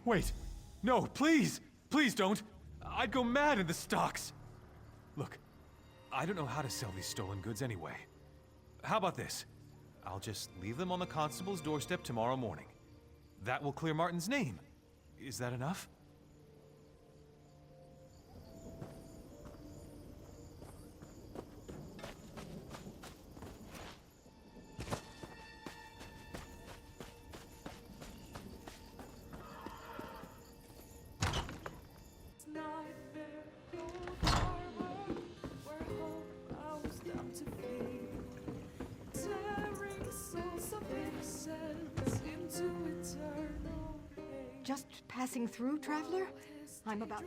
Wait! No, please! Please don't! I'd go mad in the stocks! Look, I don't know how to sell these stolen goods anyway. How about this? I'll just leave them on the constable's doorstep tomorrow morning. That will clear Martin's name. Is that enough? Just passing through, traveler? I'm about...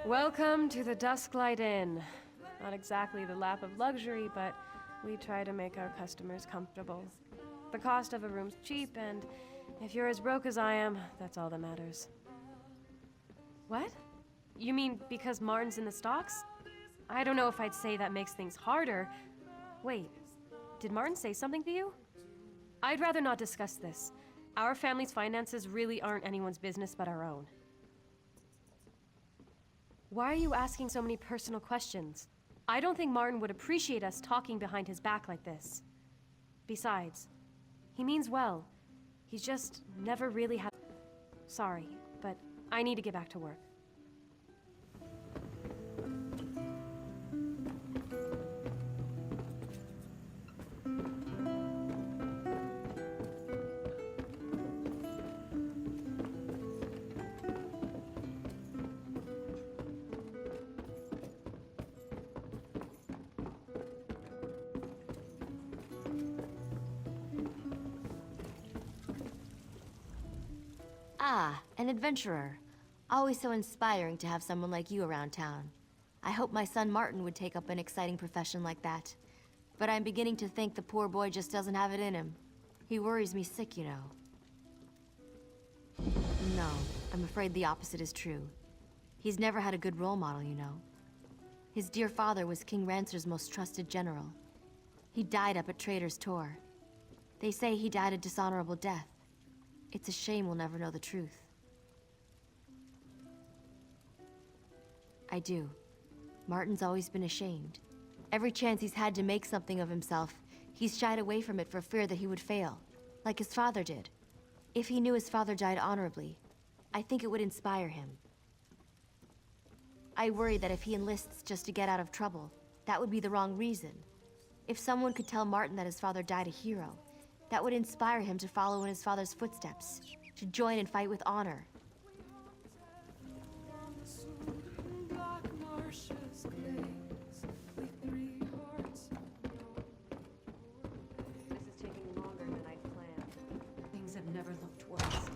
Welcome to the Dusklight Inn. Not exactly the lap of luxury, but we try to make our customers comfortable. The cost of a room's cheap, and if you're as broke as I am, that's all that matters. What? You mean because Martin's in the stocks? I don't know if I'd say that makes things harder. Wait, did Martin say something to you? I'd rather not discuss this. Our family's finances really aren't anyone's business but our own. Why are you asking so many personal questions? I don't think Martin would appreciate us talking behind his back like this. Besides, he means well. He's just never really had... Sorry, but I need to get back to work. Ah, an adventurer. Always so inspiring to have someone like you around town. I hope my son Martin would take up an exciting profession like that. But I'm beginning to think the poor boy just doesn't have it in him. He worries me sick, you know. No, I'm afraid the opposite is true. He's never had a good role model, you know. His dear father was King Rancer's most trusted general. He died up at Trader's Tor. They say he died a dishonorable death. It's a shame we'll never know the truth. I do. Martin's always been ashamed. Every chance he's had to make something of himself, he's shied away from it for fear that he would fail, like his father did. If he knew his father died honorably, I think it would inspire him. I worry that if he enlists just to get out of trouble, that would be the wrong reason. If someone could tell Martin that his father died a hero, that would inspire him to follow in his father's footsteps, to join and fight with honor. This is taking longer than I'd planned. Things have never looked worse.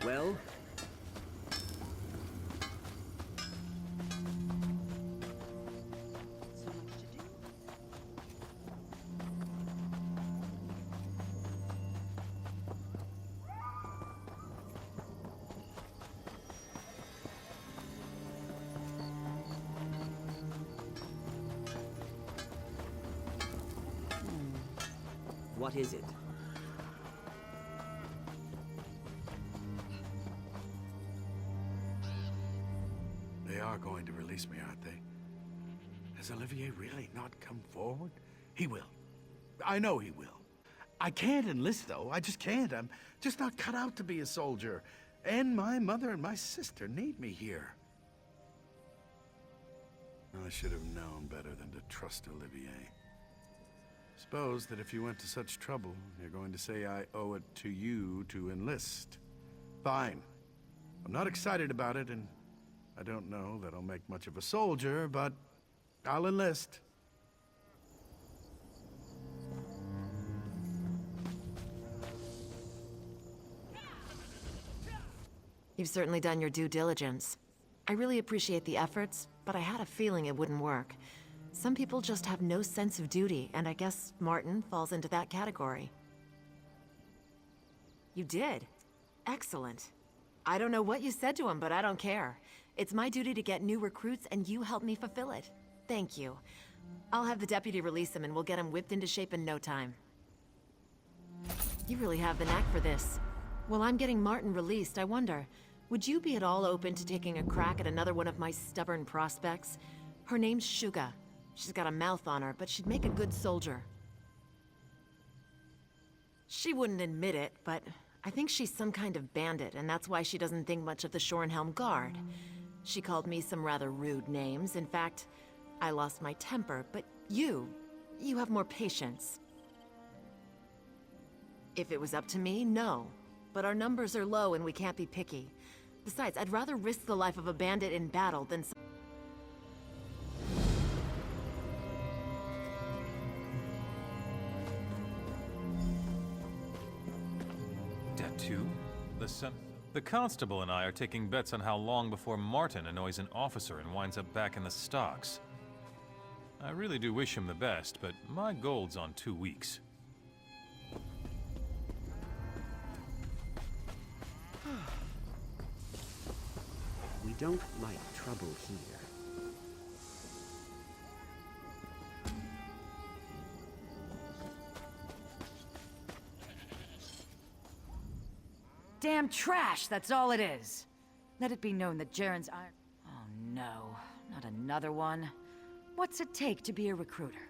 Well? So much to do. What is it? They are going to release me, aren't they? Has Olivier really not come forward? He will. I know he will. I can't enlist, though. I just can't. I'm just not cut out to be a soldier. And my mother and my sister need me here. I should have known better than to trust Olivier. Suppose that if you went to such trouble, you're going to say I owe it to you to enlist. Fine. I'm not excited about it, and I don't know that I'll make much of a soldier, but I'll enlist. You've certainly done your due diligence. I really appreciate the efforts, but I had a feeling it wouldn't work. Some people just have no sense of duty, and I guess Martin falls into that category. You did? Excellent. I don't know what you said to him, but I don't care. It's my duty to get new recruits, and you helped me fulfill it. Thank you. I'll have the deputy release him, and we'll get him whipped into shape in no time. You really have the knack for this. While I'm getting Martin released, I wonder, would you be at all open to taking a crack at another one of my stubborn prospects? Her name's Shuga. She's got a mouth on her, but she'd make a good soldier. She wouldn't admit it, but I think she's some kind of bandit, and that's why she doesn't think much of the Shornhelm Guard. She called me some rather rude names. In fact, I lost my temper, but you have more patience. If it was up to me, no. But our numbers are low and we can't be picky. Besides, I'd rather risk the life of a bandit in battle than Datu? The constable and I are taking bets on how long before Martin annoys an officer and winds up back in the stocks. I really do wish him the best, but my gold's on 2 weeks. We don't like trouble here. Damn trash, that's all it is. Let it be known that Jaren's iron... Oh no, not another one. What's it take to be a recruiter?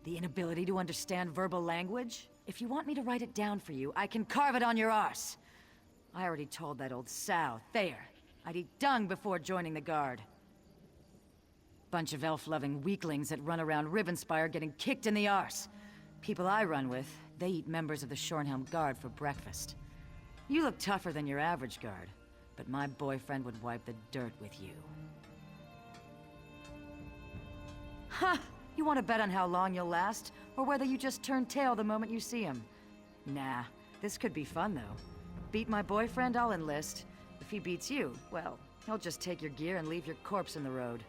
The inability to understand verbal language? If you want me to write it down for you, I can carve it on your arse. I already told that old sow, Thayer, I'd eat dung before joining the Guard. Bunch of elf-loving weaklings that run around Rivenspire getting kicked in the arse. People I run with, they eat members of the Shornhelm Guard for breakfast. You look tougher than your average guard, but my boyfriend would wipe the dirt with you. Ha! You want to bet on how long you'll last, or whether you just turn tail the moment you see him? Nah, this could be fun though. Beat my boyfriend, I'll enlist. If he beats you, well, he'll just take your gear and leave your corpse in the road.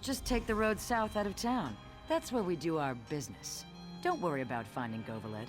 Just take the road south out of town. That's where we do our business. Don't worry about finding Govaled.